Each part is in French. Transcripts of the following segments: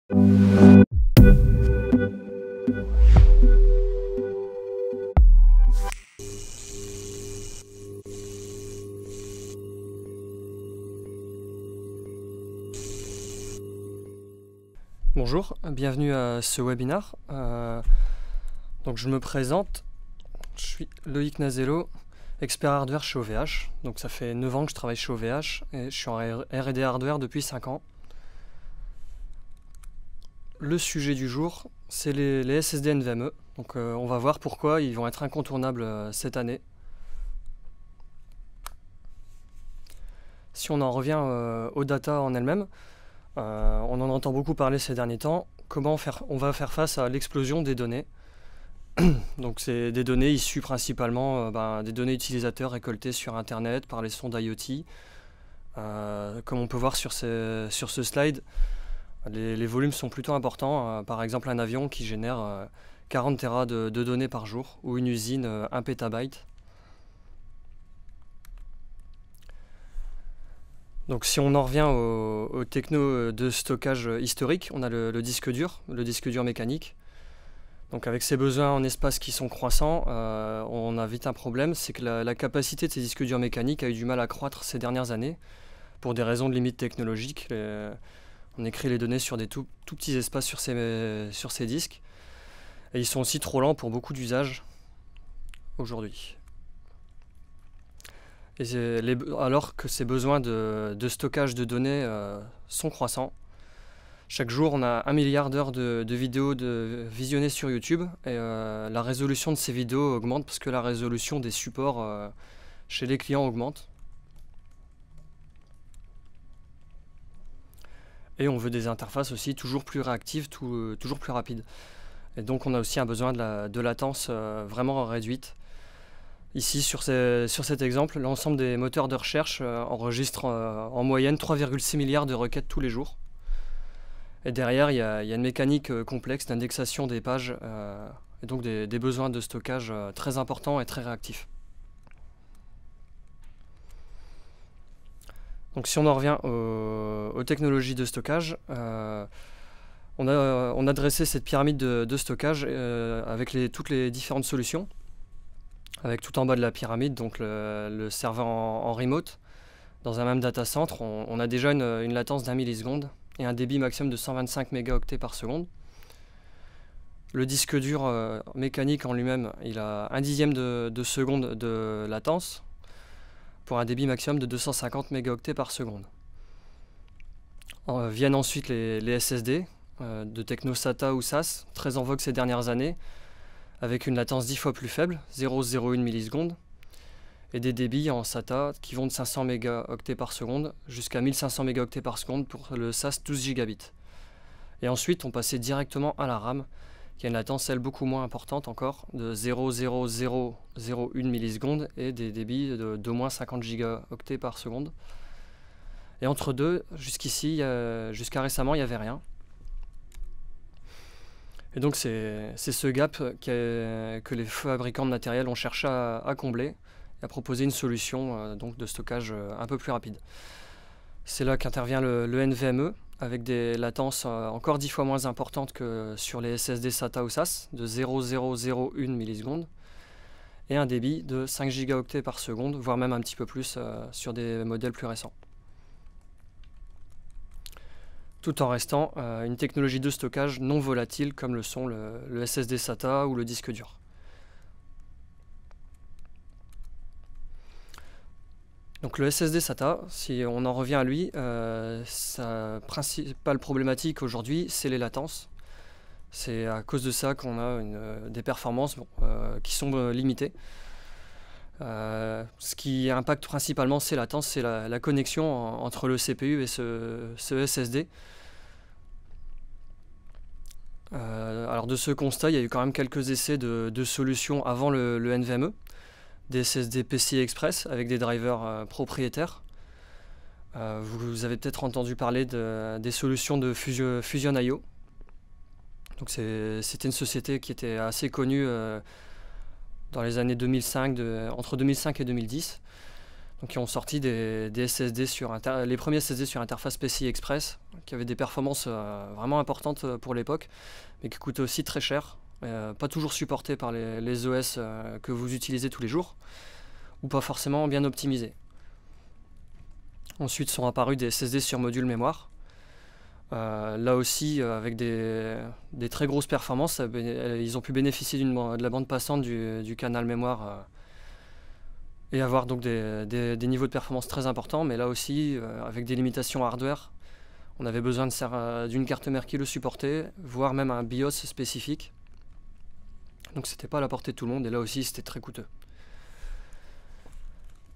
Bonjour, bienvenue à ce webinaire. Donc je me présente, je suis Loïc Nazello, expert hardware chez OVH. Donc ça fait 9 ans que je travaille chez OVH et je suis en R&D hardware depuis 5 ans. Le sujet du jour, c'est les SSD NVMe. Donc on va voir pourquoi ils vont être incontournables cette année. Si on en revient aux data en elles-mêmes, on en entend beaucoup parler ces derniers temps. Comment on va faire face à l'explosion des données. Donc c'est des données issues principalement des données utilisateurs récoltées sur Internet par les sondes IoT. Comme on peut voir sur ce slide, les volumes sont plutôt importants. Par exemple un avion qui génère 40 Tera de données par jour ou une usine 1 pétabyte. Donc si on en revient aux technos de stockage historique, on a le disque dur mécanique. Donc avec ces besoins en espace qui sont croissants, on a vite un problème, c'est que la capacité de ces disques durs mécaniques a eu du mal à croître ces dernières années, pour des raisons de limites technologiques. On écrit les données sur des tout petits espaces sur ces disques, et ils sont aussi trop lents pour beaucoup d'usages aujourd'hui. Alors que ces besoins de stockage de données sont croissants. Chaque jour, on a 1 milliard d'heures de vidéos visionnées sur YouTube et la résolution de ces vidéos augmente parce que la résolution des supports chez les clients augmente. Et on veut des interfaces aussi toujours plus réactives, toujours plus rapides. Et donc on a aussi un besoin de latence vraiment réduite. Ici, sur cet exemple, l'ensemble des moteurs de recherche enregistrent en moyenne 3,6 milliards de requêtes tous les jours. Et derrière, il y a une mécanique complexe d'indexation des pages et donc des besoins de stockage très importants et très réactifs. Donc si on en revient aux technologies de stockage, on a dressé cette pyramide de stockage avec toutes les différentes solutions. Avec tout en bas de la pyramide, donc le serveur en remote. Dans un même data center, on a déjà une latence d'1 milliseconde et un débit maximum de 125 mégaoctets par seconde. Le disque dur mécanique en lui-même, il a 1/10 de seconde de latence pour un débit maximum de 250 mégaoctets par seconde. Viennent ensuite les SSD de techno SATA ou SAS, très en vogue ces dernières années, avec une latence 10 fois plus faible, 0,01 millisecondes, et des débits en SATA qui vont de 500 mégaoctets par seconde jusqu'à 1500 mégaoctets par seconde pour le SAS 12 gigabits. Et ensuite, on passait directement à la RAM, qui a une latence, elle, beaucoup moins importante encore, de 0,0001 millisecondes et des débits d'au moins 50 gigaoctets par seconde. Et entre deux, jusqu'à récemment, il n'y avait rien. Et donc c'est ce gap que les fabricants de matériel ont cherché à combler et à proposer une solution donc de stockage un peu plus rapide. C'est là qu'intervient le NVMe avec des latences encore 10 fois moins importantes que sur les SSD SATA ou SAS de 0,001 millisecondes et un débit de 5 gigaoctets par seconde, voire même un petit peu plus sur des modèles plus récents. Tout en restant une technologie de stockage non volatile comme le sont le SSD SATA ou le disque dur. Donc le SSD SATA, si on en revient à lui, sa principale problématique aujourd'hui, c'est les latences. C'est à cause de ça qu'on a des performances qui sont limitées. Ce qui impacte principalement ces latences, c'est la connexion entre le CPU et ce SSD. Alors de ce constat, il y a eu quand même quelques essais de solutions avant le NVMe, des SSD PCI Express avec des drivers propriétaires. Vous avez peut-être entendu parler des solutions de Fusion.io. Donc c'était une société qui était assez connue dans les années 2005, entre 2005 et 2010. Donc ils ont sorti des SSD les premiers SSD sur interface PCI Express, qui avaient des performances vraiment importantes pour l'époque, mais qui coûtaient aussi très cher, pas toujours supportés par les OS que vous utilisez tous les jours, ou pas forcément bien optimisés. Ensuite sont apparus des SSD sur module mémoire. Là aussi, avec des très grosses performances, ils ont pu bénéficier de la bande passante du canal mémoire et avoir donc des niveaux de performance très importants, mais là aussi, avec des limitations hardware, on avait besoin d'une carte mère qui le supportait, voire même un BIOS spécifique. Donc c'était pas à la portée de tout le monde, et là aussi c'était très coûteux.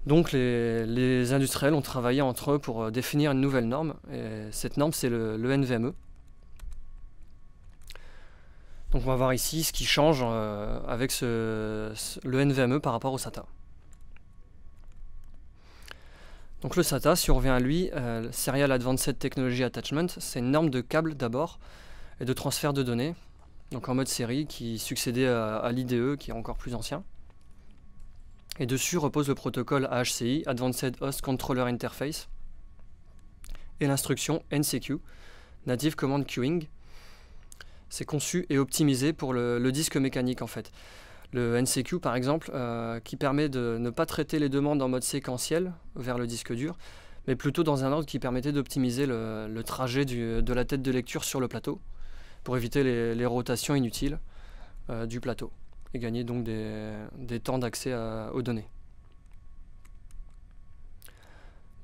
Donc les industriels ont travaillé entre eux pour définir une nouvelle norme, et cette norme c'est le NVMe. Donc on va voir ici ce qui change avec le NVMe par rapport au SATA. Donc le SATA, si on revient à lui, Serial Advanced Technology Attachment, c'est une norme de câble d'abord et de transfert de données, donc en mode série qui succédait à l'IDE qui est encore plus ancien. Et dessus repose le protocole AHCI, Advanced Host Controller Interface, et l'instruction NCQ, Native Command Queuing. C'est conçu et optimisé pour le disque mécanique en fait. Le NCQ par exemple, qui permet de ne pas traiter les demandes en mode séquentiel vers le disque dur, mais plutôt dans un ordre qui permettait d'optimiser le trajet de la tête de lecture sur le plateau, pour éviter les rotations inutiles du plateau, et gagner donc des temps d'accès aux données.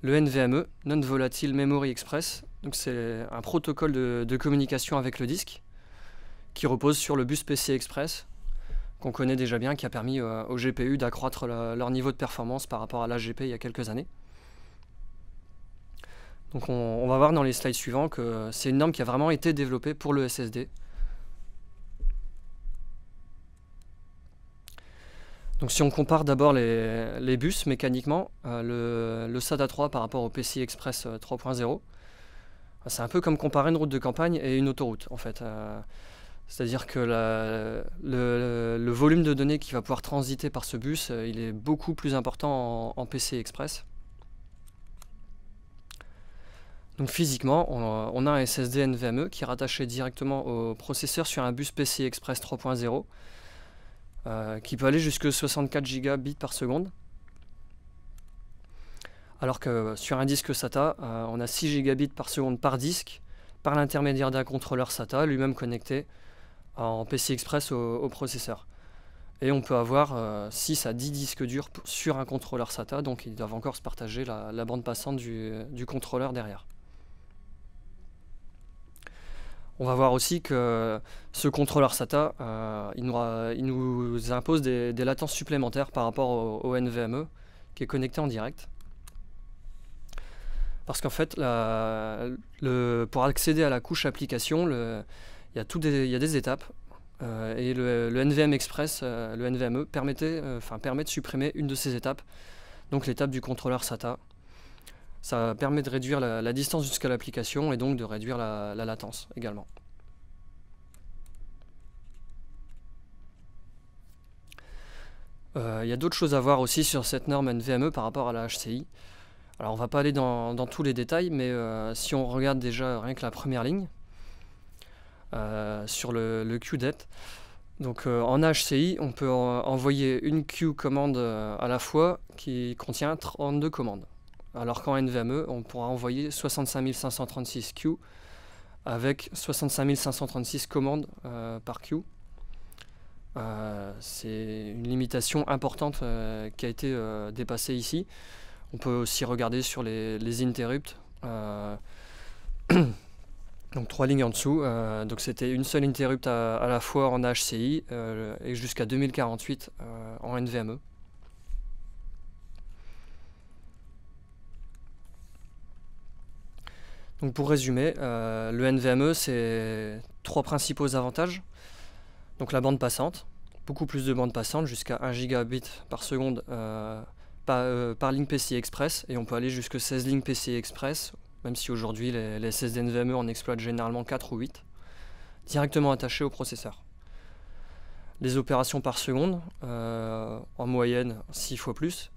Le NVMe, Non-Volatile Memory Express, c'est un protocole de communication avec le disque, qui repose sur le bus PCI Express, qu'on connaît déjà bien, qui a permis aux GPU d'accroître leur niveau de performance par rapport à l'HGP il y a quelques années. Donc on va voir dans les slides suivants que c'est une norme qui a vraiment été développée pour le SSD. Donc si on compare d'abord les bus mécaniquement, le SATA 3 par rapport au PCI Express 3.0, c'est un peu comme comparer une route de campagne et une autoroute en fait. C'est-à-dire que le volume de données qui va pouvoir transiter par ce bus, il est beaucoup plus important en PCI Express. Donc physiquement, on a un SSD NVMe qui est rattaché directement au processeur sur un bus PCI Express 3.0 qui peut aller jusqu'à 64 Gbps par seconde. Alors que sur un disque SATA, on a 6 Gbps par seconde par disque par l'intermédiaire d'un contrôleur SATA lui-même connecté en PCI Express au processeur. Et on peut avoir 6 à 10 disques durs sur un contrôleur SATA, donc ils doivent encore se partager la bande passante du contrôleur derrière. On va voir aussi que ce contrôleur SATA, il nous impose des latences supplémentaires par rapport au NVMe qui est connecté en direct. Parce qu'en fait, pour accéder à la couche application, il y a des étapes. Et le NVMe Express, le NVMe, permet de supprimer une de ces étapes, donc l'étape du contrôleur SATA. Ça permet de réduire la distance jusqu'à l'application et donc de réduire la latence également. Il y a d'autres choses à voir aussi sur cette norme NVMe par rapport à la HCI. Alors on va pas aller dans tous les détails, mais si on regarde déjà rien que la première ligne, sur le QDET, donc en HCI, on peut envoyer une queue commande à la fois qui contient 32 commandes. Alors qu'en NVMe, on pourra envoyer 65 536 queues avec 65 536 commandes par queue. C'est une limitation importante qui a été dépassée ici. On peut aussi regarder sur les interrupts. Donc 3 lignes en dessous. Donc c'était une seule interrupt à la fois en HCI et jusqu'à 2048 en NVMe. Donc pour résumer, le NVMe c'est 3 principaux avantages. Donc la bande passante, beaucoup plus de bande passante, jusqu'à 1 Gb par seconde par ligne PCI Express, et on peut aller jusqu'à 16 lignes PCI Express, même si aujourd'hui les SSD NVMe en exploitent généralement 4 ou 8, directement attachés au processeur. Les opérations par seconde, en moyenne 6 fois plus.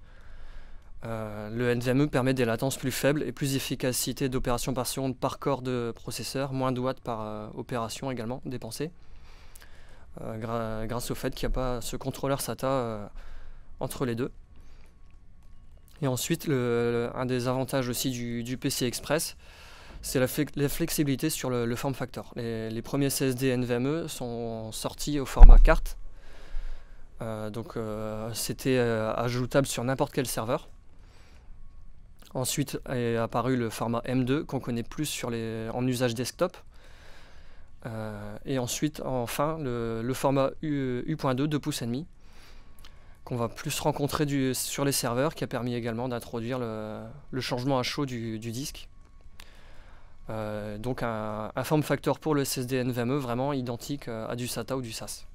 Le NVMe permet des latences plus faibles et plus d'efficacité d'opération par seconde par corps de processeur, moins de watts par opération également dépensée, grâce au fait qu'il n'y a pas ce contrôleur SATA entre les deux. Et ensuite, un des avantages aussi du PCI Express, c'est la flexibilité sur le form factor. Les premiers SSD NVMe sont sortis au format carte, donc c'était ajoutable sur n'importe quel serveur. Ensuite est apparu le format M2 qu'on connaît plus en usage desktop. Et ensuite, enfin, le format U.2 2 pouces et demi qu'on va plus rencontrer sur les serveurs, qui a permis également d'introduire le changement à chaud du disque. Donc un form factor pour le SSD NVMe vraiment identique à du SATA ou du SAS.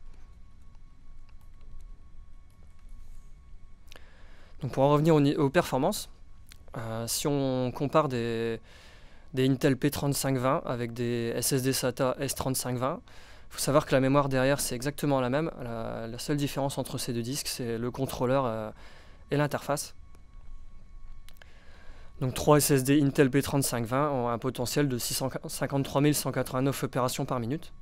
Donc pour en revenir aux performances, si on compare des Intel P3520 avec des SSD SATA S3520, il faut savoir que la mémoire derrière c'est exactement la même. La seule différence entre ces deux disques, c'est le contrôleur et l'interface. Donc 3 SSD Intel P3520 ont un potentiel de 653 189 opérations par minute,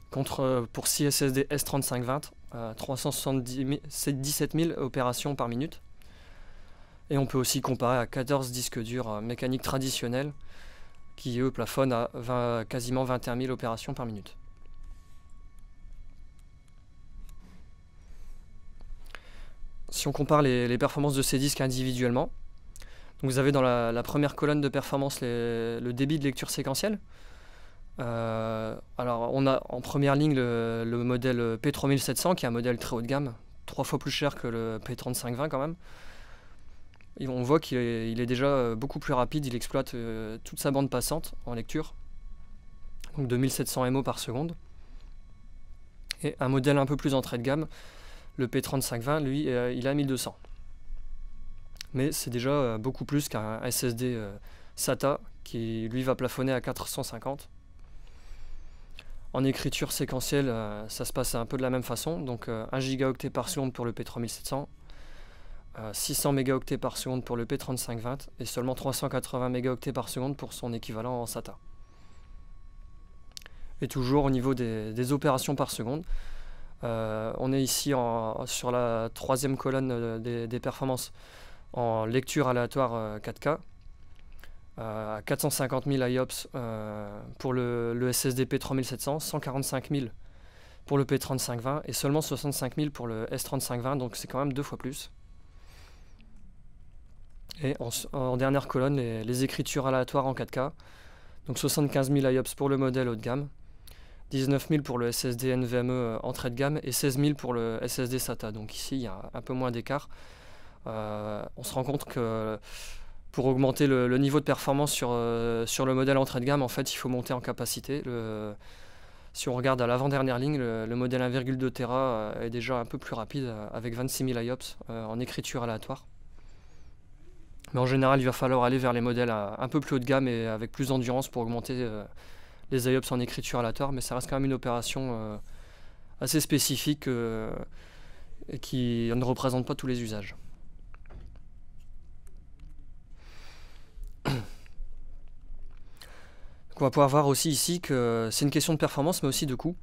contre pour 6 SSD S3520 377 000 opérations par minute. Et on peut aussi comparer à 14 disques durs mécaniques traditionnels qui eux plafonnent à quasiment 21 000 opérations par minute. Si on compare les performances de ces disques individuellement, donc vous avez dans la première colonne de performance le débit de lecture séquentielle. Alors on a en première ligne le modèle P3700 qui est un modèle très haut de gamme, 3 fois plus cher que le P3520 quand même. Et on voit qu'il est déjà beaucoup plus rapide, il exploite toute sa bande passante en lecture, donc 2700 MO par seconde. Et un modèle un peu plus entrée de gamme, le P3520, lui, il a 1200. Mais c'est déjà beaucoup plus qu'un SSD SATA qui lui va plafonner à 450. En écriture séquentielle, ça se passe un peu de la même façon, donc 1 gigaoctet par seconde pour le P3700, 600 mégaoctets par seconde pour le P3520 et seulement 380 mégaoctets par seconde pour son équivalent en SATA. Et toujours au niveau des opérations par seconde, on est ici sur la troisième colonne des performances en lecture aléatoire 4K, à 450 000 IOPS pour le SSD P3700, 145 000 pour le P3520 et seulement 65 000 pour le S3520, donc c'est quand même 2 fois plus. Et en dernière colonne, les écritures aléatoires en 4K, donc 75 000 IOPS pour le modèle haut de gamme, 19 000 pour le SSD NVMe entrée de gamme et 16 000 pour le SSD SATA. Donc ici, il y a un peu moins d'écart. On se rend compte que pour augmenter le niveau de performance sur le modèle entrée de gamme, en fait, il faut monter en capacité. Si on regarde à l'avant-dernière ligne, le modèle 1,2 Tera est déjà un peu plus rapide avec 26 000 IOPS en écriture aléatoire. Mais en général, il va falloir aller vers les modèles un peu plus haut de gamme et avec plus d'endurance pour augmenter les IOPS en écriture aléatoire. Mais ça reste quand même une opération assez spécifique et qui ne représente pas tous les usages. Donc on va pouvoir voir aussi ici que c'est une question de performance mais aussi de coût.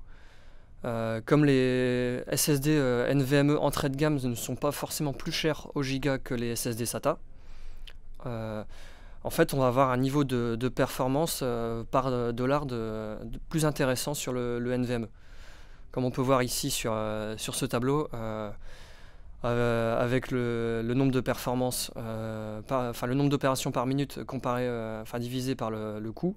Comme les SSD NVMe entrée de gamme ne sont pas forcément plus chers au giga que les SSD SATA, en fait on va avoir un niveau de performance par dollar de plus intéressant sur le NVMe. Comme on peut voir ici sur ce tableau, avec le nombre de performances, le nombre d'opérations par minute comparé, divisé par le coût,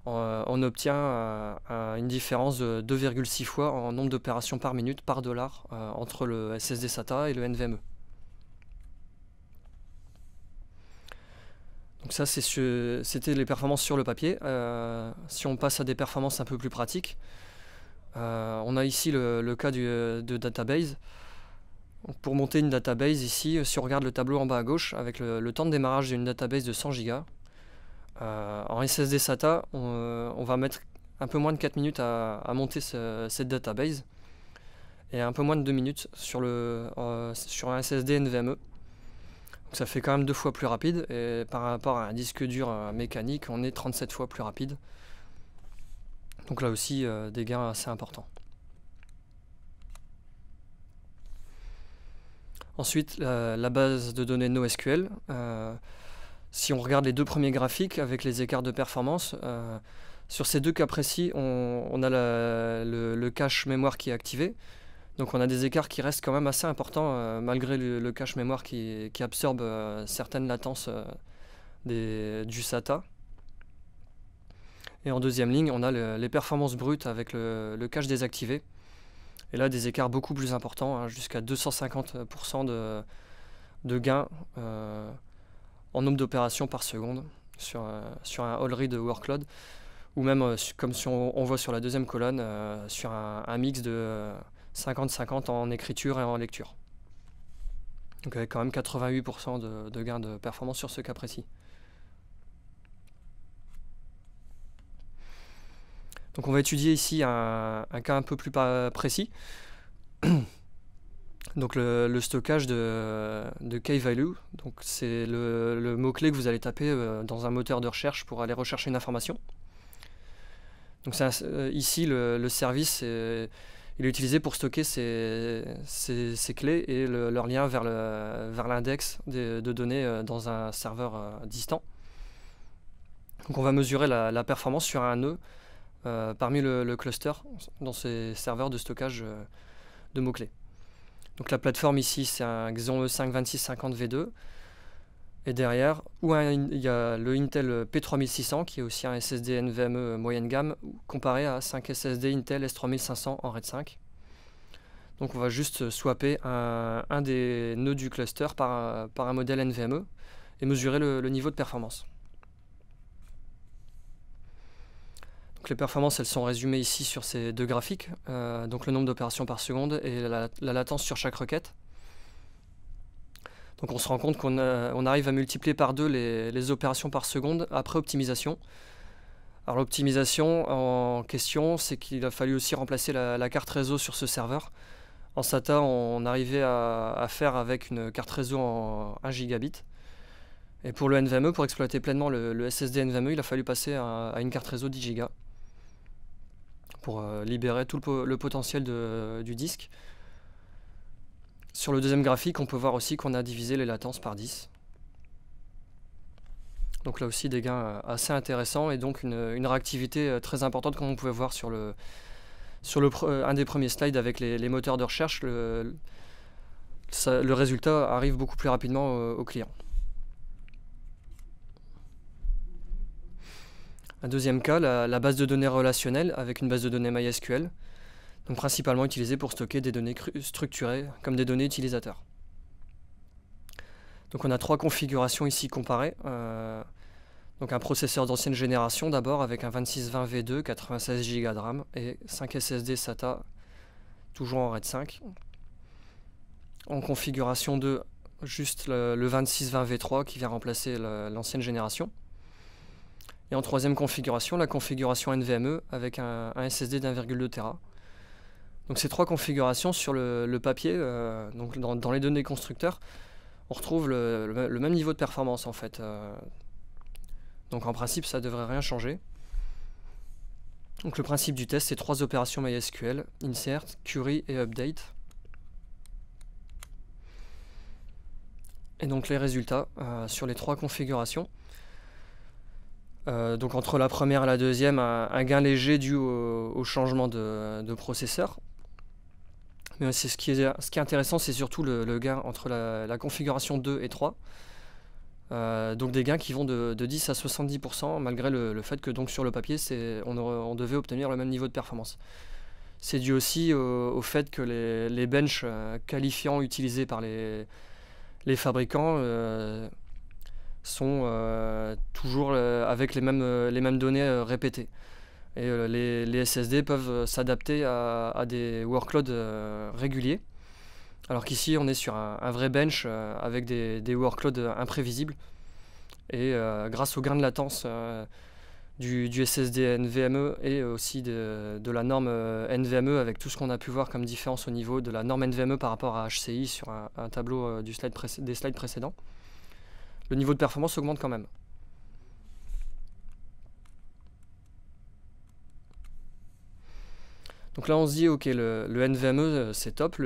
on obtient une différence de 2,6 fois en nombre d'opérations par minute par dollar entre le SSD SATA et le NVMe. Donc ça c'était les performances sur le papier. Si on passe à des performances un peu plus pratiques, on a ici le cas de database. Donc pour monter une database ici, si on regarde le tableau en bas à gauche, avec le temps de démarrage d'une database de 100 Go, en SSD SATA, on va mettre un peu moins de 4 minutes à monter cette database et un peu moins de 2 minutes sur un SSD NVMe. Donc ça fait quand même 2 fois plus rapide, et par rapport à un disque dur mécanique, on est 37 fois plus rapide. Donc là aussi, des gains assez importants. Ensuite, la base de données NoSQL. Si on regarde les 2 premiers graphiques avec les écarts de performance, sur ces 2 cas précis, on a le cache mémoire qui est activé. Donc on a des écarts qui restent quand même assez importants malgré le cache mémoire qui absorbe certaines latences du SATA. Et en deuxième ligne, on a les performances brutes avec le cache désactivé. Et là, des écarts beaucoup plus importants, hein, jusqu'à 250% de gain en nombre d'opérations par seconde sur un all read workload, ou même, comme si on voit sur la deuxième colonne, sur un mix de 50-50 en écriture et en lecture. Donc avec quand même 88% de gain de performance sur ce cas précis. Donc on va étudier ici un cas un peu plus précis. Donc le stockage de key-value, donc c'est le mot-clé que vous allez taper dans un moteur de recherche pour aller rechercher une information. Donc ici le service il est utilisé pour stocker ces clés et leur lien vers l'index de données dans un serveur distant. Donc on va mesurer la performance sur un nœud parmi le cluster dans ces serveurs de stockage de mots-clés. Donc la plateforme ici, c'est un Xeon E5 2650V2. Et derrière, il y a le Intel P3600 qui est aussi un SSD NVMe moyenne gamme comparé à 5 SSD Intel S3500 en RAID 5. Donc on va juste swapper un des nœuds du cluster par un modèle NVMe et mesurer le niveau de performance. Donc les performances, elles sont résumées ici sur ces 2 graphiques, donc le nombre d'opérations par seconde et la latence sur chaque requête. Donc on se rend compte qu'on arrive à multiplier par 2 les opérations par seconde après optimisation. Alors l'optimisation en question, c'est qu'il a fallu aussi remplacer la carte réseau sur ce serveur. En SATA, on arrivait à faire avec une carte réseau en 1 gigabit. Et pour le NVMe, pour exploiter pleinement le SSD NVMe, il a fallu passer à une carte réseau 10 Go pour libérer tout le potentiel du disque. Sur le deuxième graphique, on peut voir aussi qu'on a divisé les latences par 10. Donc là aussi des gains assez intéressants et donc une réactivité très importante, comme on pouvait voir sur un des premiers slides avec les moteurs de recherche. Le résultat arrive beaucoup plus rapidement au client. Un deuxième cas, la base de données relationnelle avec une base de données MySQL. Donc principalement utilisé pour stocker des données structurées comme des données utilisateurs. Donc on a 3 configurations ici comparées. Donc un processeur d'ancienne génération d'abord avec un 2620V2, 96 Go de RAM et 5 SSD SATA toujours en RAID 5. En configuration 2, juste le 2620V3 qui vient remplacer l'ancienne génération. Et en troisième configuration, la configuration NVMe avec un SSD d'1,2 Tera. Donc ces 3 configurations sur le papier, donc dans les données constructeurs, on retrouve le même niveau de performance en fait. Donc en principe, ça ne devrait rien changer. Donc le principe du test, c'est 3 opérations MySQL, insert, query et update. Et donc les résultats sur les 3 configurations. Donc entre la première et la deuxième, un gain léger dû au changement de processeur. Mais ce qui est intéressant, c'est surtout le gain entre la configuration 2 et 3. Donc des gains qui vont de 10 à 70%, malgré le fait que donc, sur le papier, on devait obtenir le même niveau de performance. C'est dû aussi au fait que les benches qualifiants utilisés par les fabricants sont toujours avec les mêmes données répétées. Et les SSD peuvent s'adapter à des workloads réguliers. Alors qu'ici, on est sur un vrai bench avec des workloads imprévisibles. Et grâce au gain de latence du SSD NVMe et aussi de la norme NVMe, avec tout ce qu'on a pu voir comme différence au niveau de la norme NVMe par rapport à HCI sur un tableau des slides précédents, le niveau de performance augmente quand même. Donc là on se dit ok, le NVMe c'est top,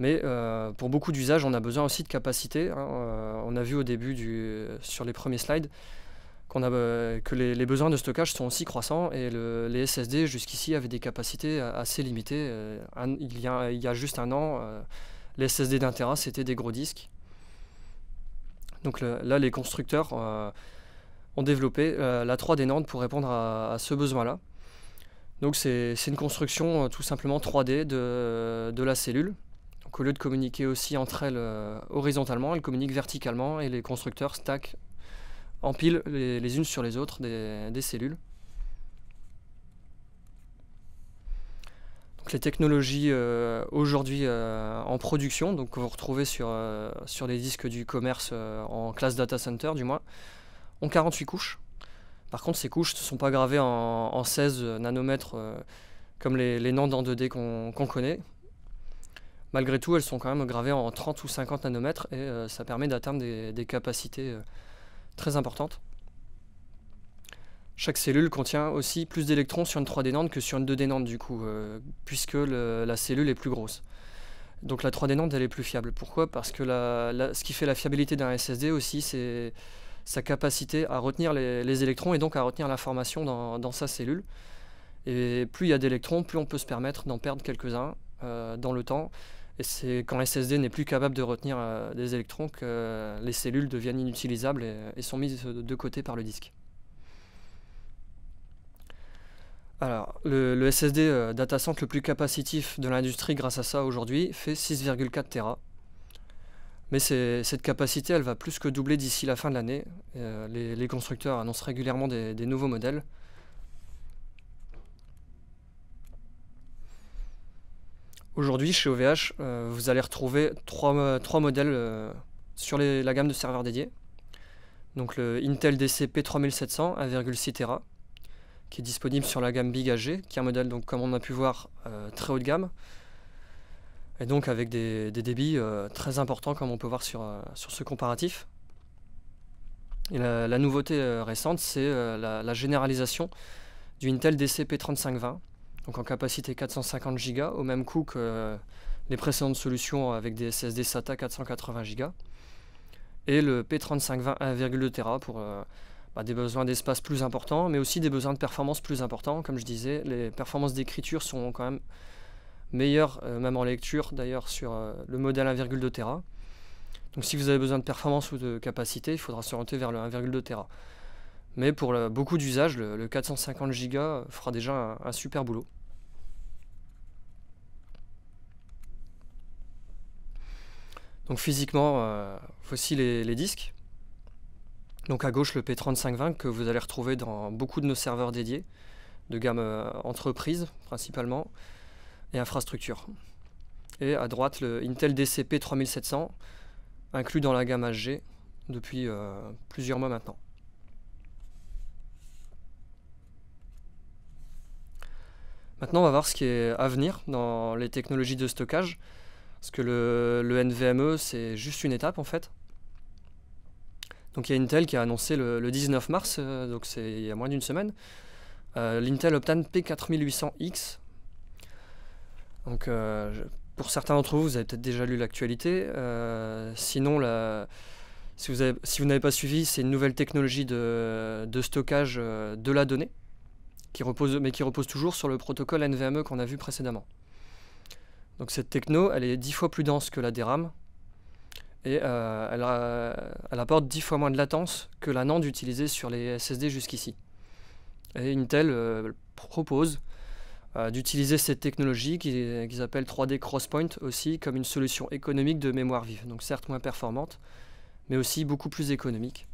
mais pour beaucoup d'usages on a besoin aussi de capacité, hein. On a vu au début sur les premiers slides que les besoins de stockage sont aussi croissants, et les SSD jusqu'ici avaient des capacités assez limitées. Il y a juste un an, les SSD d'1 Tera c'était des gros disques. Donc là les constructeurs ont développé la 3D NAND pour répondre à ce besoin-là. Donc c'est une construction tout simplement 3D de la cellule. Donc au lieu de communiquer aussi entre elles horizontalement, elles communiquent verticalement, et les constructeurs stackent empilent les unes sur les autres des cellules. Donc les technologies aujourd'hui en production, donc que vous retrouvez sur les disques du commerce en classe data center du moins, ont 48 couches. Par contre, ces couches ne sont pas gravées en 16 nanomètres comme les NAND en 2D qu'on connaît. Malgré tout, elles sont quand même gravées en 30 ou 50 nanomètres, et ça permet d'atteindre des capacités très importantes. Chaque cellule contient aussi plus d'électrons sur une 3D NAND que sur une 2D NAND du coup, puisque la cellule est plus grosse. Donc la 3D NAND elle est plus fiable. Pourquoi? Parce que ce qui fait la fiabilité d'un SSD aussi, c'est sa capacité à retenir les électrons, et donc à retenir l'information dans sa cellule. Et plus il y a d'électrons, plus on peut se permettre d'en perdre quelques-uns dans le temps. Et c'est quand SSD n'est plus capable de retenir des électrons que les cellules deviennent inutilisables et sont mises de côté par le disque. Alors, le SSD datacenter le plus capacitif de l'industrie grâce à ça aujourd'hui fait 6,4 Tera. Mais cette capacité, elle va plus que doubler d'ici la fin de l'année. Les constructeurs annoncent régulièrement des nouveaux modèles. Aujourd'hui, chez OVH, vous allez retrouver trois modèles sur la gamme de serveurs dédiés. Donc le Intel DC P3700 1,6 Tera, qui est disponible sur la gamme Big HG, qui est un modèle, donc, comme on a pu voir, très haut de gamme, et donc avec des débits très importants, comme on peut voir sur ce comparatif. Et la nouveauté récente, c'est la généralisation du Intel DC P3520, donc en capacité 450 Go, au même coût que les précédentes solutions avec des SSD SATA 480 Go, et le P3520 1,2 Tera pour des besoins d'espace plus importants, mais aussi des besoins de performance plus importants. Comme je disais, les performances d'écriture sont quand même meilleures, même en lecture d'ailleurs, sur le modèle 1,2 Tera. Donc si vous avez besoin de performance ou de capacité, il faudra s'orienter vers le 1,2 Tera. Mais pour beaucoup d'usages, le 450 Go fera déjà un super boulot. Donc physiquement, voici les disques. Donc à gauche le P3520 que vous allez retrouver dans beaucoup de nos serveurs dédiés, de gamme entreprise principalement, et infrastructure. Et à droite le Intel DC P3700, inclus dans la gamme HG depuis plusieurs mois maintenant. Maintenant on va voir ce qui est à venir dans les technologies de stockage, parce que le NVMe c'est juste une étape en fait. Donc il y a Intel qui a annoncé le 19 mars, donc c'est il y a moins d'une semaine, l'Intel Optane P4800X. Donc pour certains d'entre vous, vous avez peut-être déjà lu l'actualité. Sinon, si vous n'avez pas suivi, c'est une nouvelle technologie de stockage de la donnée, qui repose toujours sur le protocole NVMe qu'on a vu précédemment. Donc cette techno, elle est 10 fois plus dense que la DRAM, et elle apporte 10 fois moins de latence que la NAND utilisée sur les SSD jusqu'ici. Et Intel propose d'utiliser cette technologie qu'ils appellent 3D Crosspoint aussi comme une solution économique de mémoire vive. Donc certes moins performante, mais aussi beaucoup plus économique.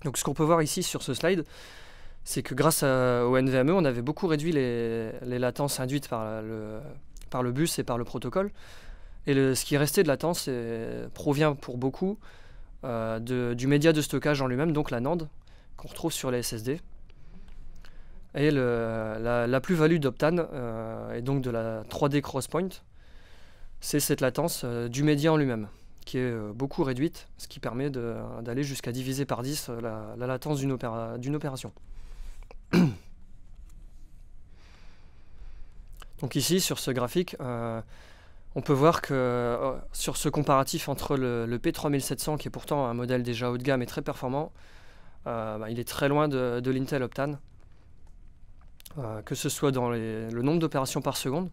Donc ce qu'on peut voir ici sur ce slide, c'est que grâce au NVMe, on avait beaucoup réduit les latences induites par le bus et par le protocole. Et ce qui est resté de latence provient pour beaucoup du média de stockage en lui-même, donc la NAND, qu'on retrouve sur les SSD. Et la plus-value d'Optane, et donc de la 3D Crosspoint, c'est cette latence du média en lui-même, qui est beaucoup réduite, ce qui permet d'aller jusqu'à diviser par 10 la latence d'une opération. Donc ici, sur ce graphique, on peut voir que sur ce comparatif entre le P3700, qui est pourtant un modèle déjà haut de gamme et très performant, il est très loin de l'Intel Optane, que ce soit dans le nombre d'opérations par seconde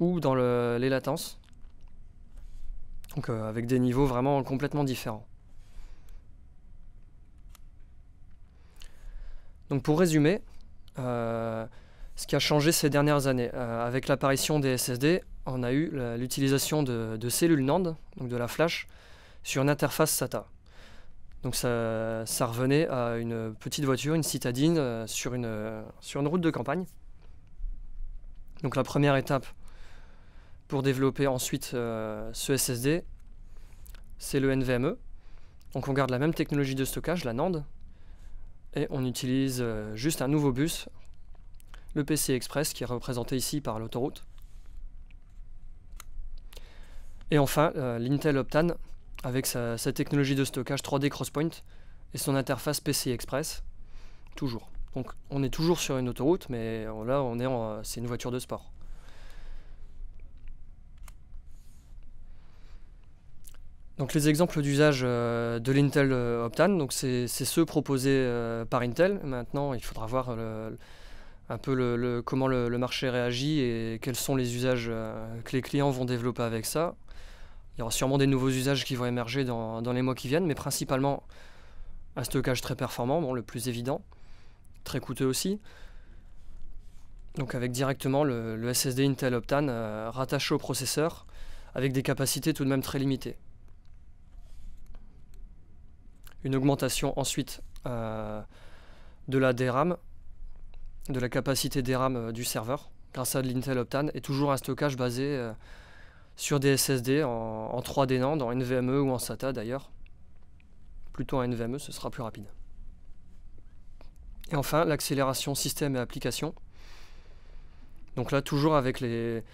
ou dans les latences, donc avec des niveaux vraiment complètement différents. Donc pour résumer, ce qui a changé ces dernières années, avec l'apparition des SSD, on a eu l'utilisation de cellules NAND, donc de la flash, sur une interface SATA. Donc ça revenait à une petite voiture, une citadine, sur une route de campagne. Donc la première étape pour développer ensuite ce SSD, c'est le NVMe. Donc on garde la même technologie de stockage, la NAND, et on utilise juste un nouveau bus, le PCI Express, qui est représenté ici par l'autoroute. Et enfin, l'Intel Optane, avec sa technologie de stockage 3D Crosspoint et son interface PCI Express, toujours. Donc on est toujours sur une autoroute, mais là c'est une voiture de sport. Donc les exemples d'usage de l'Intel Optane, c'est ceux proposés par Intel. Maintenant, il faudra voir un peu comment le marché réagit et quels sont les usages que les clients vont développer avec ça. Il y aura sûrement des nouveaux usages qui vont émerger dans les mois qui viennent, mais principalement un stockage très performant, le plus évident, très coûteux aussi. Donc avec directement le SSD Intel Optane rattaché au processeur, avec des capacités tout de même très limitées. Une augmentation ensuite de la DRAM, de la capacité DRAM du serveur, grâce à de l'Intel Optane, et toujours un stockage basé sur des SSD en 3D NAND, en NVMe ou en SATA d'ailleurs. Plutôt en NVMe, ce sera plus rapide. Et enfin, l'accélération système et application. Donc là, toujours avec les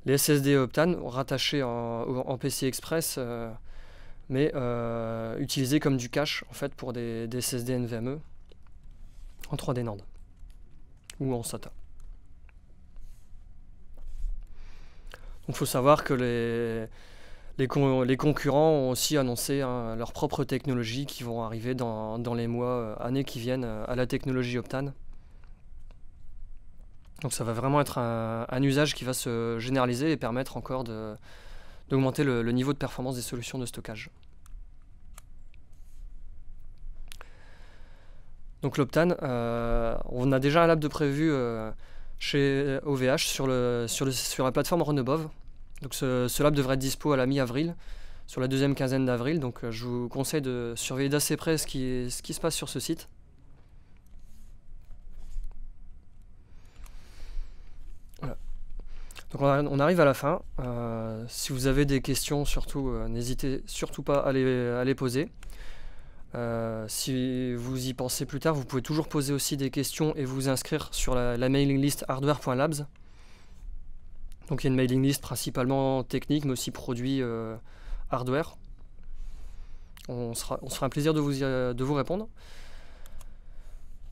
SSD Optane rattachés en PCI Express, mais utilisés comme du cache en fait pour des SSD NVMe en 3D NAND ou en SATA. Donc il faut savoir que les concurrents ont aussi annoncé leur propre technologie qui vont arriver dans les mois, années qui viennent à la technologie Optane. Donc ça va vraiment être un usage qui va se généraliser et permettre encore d'augmenter le niveau de performance des solutions de stockage. Donc l'Optane, on a déjà un lab de prévu chez OVH sur la plateforme Runabove. Donc ce lab devrait être dispo à la mi-avril, sur la deuxième quinzaine d'avril. Donc je vous conseille de surveiller d'assez près ce qui se passe sur ce site. Voilà. Donc on arrive à la fin. Si vous avez des questions, surtout, n'hésitez surtout pas à les poser. Si vous y pensez plus tard, vous pouvez toujours poser aussi des questions et vous inscrire sur la mailing list hardware.labs. Donc il y a une mailing list principalement technique, mais aussi produits hardware. On se fera un plaisir de vous répondre.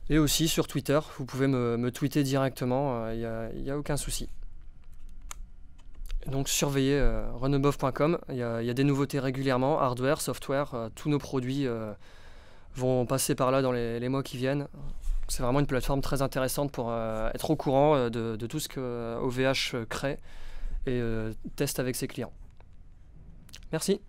Et aussi sur Twitter, vous pouvez me tweeter directement, il n'y a aucun souci. Donc surveillez runabove.com, il y a des nouveautés régulièrement, hardware, software, tous nos produits vont passer par là dans les mois qui viennent. C'est vraiment une plateforme très intéressante pour être au courant de tout ce que OVH crée et teste avec ses clients. Merci.